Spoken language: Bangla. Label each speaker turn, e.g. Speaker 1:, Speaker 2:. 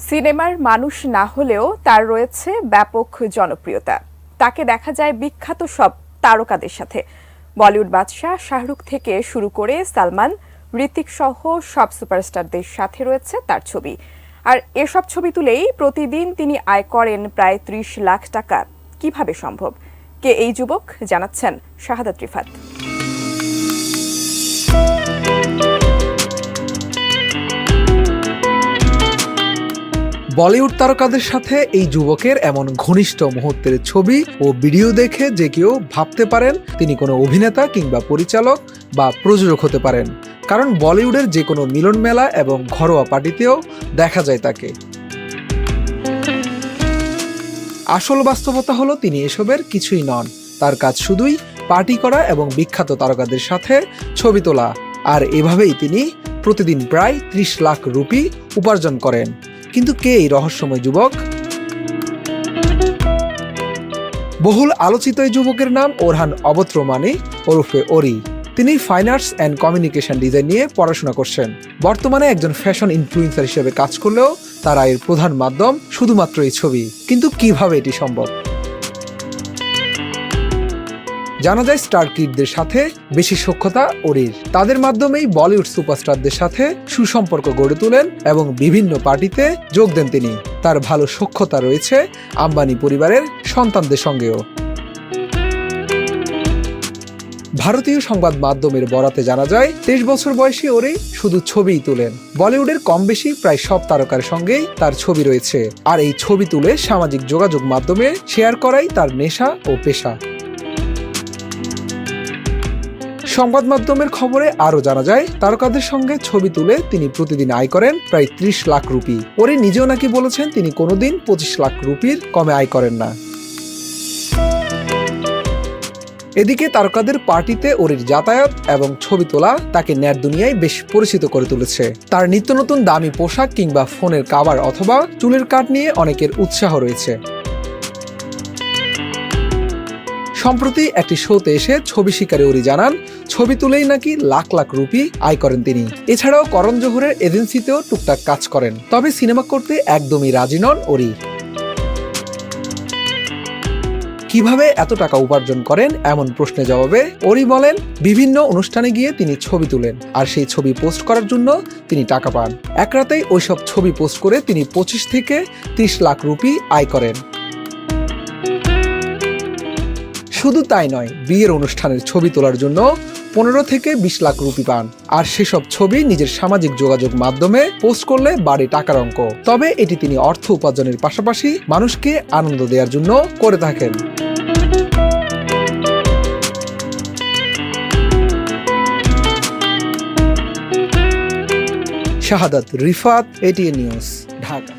Speaker 1: সিনেমার মানুষ না হলেও তার রয়েছে ব্যাপক জনপ্রিয়তা। তাকে দেখা যায় বিখ্যাত সব তারকাদের সাথে। বলিউড বাদশা শাহরুখ থেকে শুরু করে সালমান, ঋতিক সহ সব সুপারস্টারদের সাথে রয়েছে তার ছবি। আর এসব ছবি তুলেই প্রতিদিন তিনি আয় করেন প্রায় ৩০ লাখ টাকা। কিভাবে সম্ভব? কে এই যুবক, জানাচ্ছেন শাহাদাত রিফাত।
Speaker 2: বলিউড তারকাদের সাথে এই যুবকের এমন ঘনিষ্ঠ মুহূর্তের ছবি ও ভিডিও দেখে যে কেউ ভাবতে পারেন তিনি কোনো অভিনেতা কিংবা পরিচালক বা প্রযোজক হতে পারেন, কারণ বলিউডের যে কোনো মিলন মেলা এবং ঘরোয়া পার্টিতেও দেখা যায় তাকে। আসল বাস্তবতা হলো তিনি এসবের কিছুই নন। তার কাজ শুধুই পার্টি করা এবং বিখ্যাত তারকাদের সাথে ছবি তোলা, আর এভাবেই তিনি প্রতিদিন প্রায় ৩০ লাখ রুপি উপার্জন করেন। কিন্তু কে এই রহস্যময় যুবক? বহুল আলোচিত এই যুবকের নাম ওরহান অবত্রমানি ওরফে ওরি। তিনি fine arts and communication design নিয়ে পড়াশোনা করছেন। বর্তমানে একজন ফ্যাশন ইনফ্লুয়েন্সার হিসেবে কাজ করলেও তার আয়ের প্রধান মাধ্যম শুধুমাত্র এই ছবি। কিন্তু কিভাবে এটি সম্ভব? জানা যায় স্টার কিডদের সাথে বেশি সখ্যতা ওরির। তাদের মাধ্যমেই বলিউড সুপারস্টারদের সাথে সুসম্পর্ক গড়ে তোলেন এবং বিভিন্ন পার্টিতে যোগ দেন তিনি। তার ভালো সখ্যতা রয়েছে আম্বানি পরিবারের সন্তানদের সঙ্গেও। ভারতীয় সংবাদ মাধ্যমের বরাতে জানা যায় 23 বছর বয়সী ওরি শুধু ছবিই তোলেন। বলিউডের কম বেশি প্রায় সব তারকার সঙ্গেই তার ছবি রয়েছে, আর এই ছবি তুলে সামাজিক যোগাযোগ মাধ্যমে শেয়ার করাই তার নেশা ও পেশা। সংবাদ মাধ্যমের খবরে আরো জানা যায় তারকাদের সঙ্গে ছবি তুলে তিনি প্রতিদিন আয় করেন প্রায় ৩০ লাখ রুপি। ওরি নিজেও নাকি বলেছেন তিনি কোনোদিন 25 লাখ রুপির কমে আয় করেন না। এদিকে তারকাদের পার্টিতে ওরির যাতায়াত এবং ছবি তোলা তাকে নেট দুনিয়ায় বেশ পরিচিত করে তুলেছে। তার নিত্য নতুন দামি পোশাক কিংবা ফোনের কাভার অথবা চুলের কাট নিয়ে অনেকের উৎসাহ রয়েছে। সম্প্রতি একটি শোতে এসে ছবি শিকারে ওরি জানান ছবি তুলেই নাকি লাখ লাখ রুপি আয় করেন তিনি। এছাড়াও করণ জোহরের এজেন্সিতেও টুকটাক কাজ করেন, তবে সিনেমা করতে একদমই রাজি নন ওরি। কিভাবে এত টাকা উপার্জন করেন এমন প্রশ্নের জবাবে ওরি বলেন বিভিন্ন অনুষ্ঠানে গিয়ে তিনি ছবি তুলেন, আর সেই ছবি পোস্ট করার জন্য তিনি টাকা পান। এক রাতেই ওইসব ছবি পোস্ট করে তিনি 25 থেকে 30 লাখ রুপি আয় করেন। শুধু তাই নয়, বিয়ের অনুষ্ঠানের ছবি তোলার জন্য 15 থেকে 20 লাখ রুপি পান, আর সেসব ছবি নিজের সামাজিক যোগাযোগ মাধ্যমে পোস্ট করলে বাড়ে টাকার অঙ্ক। তবে এটি তিনি অর্থ উপার্জনের পাশাপাশি মানুষকে আনন্দ দেওয়ার জন্য করে থাকেন। শাহাদাত রিফাত, এটিএন নিউজ, ঢাকা।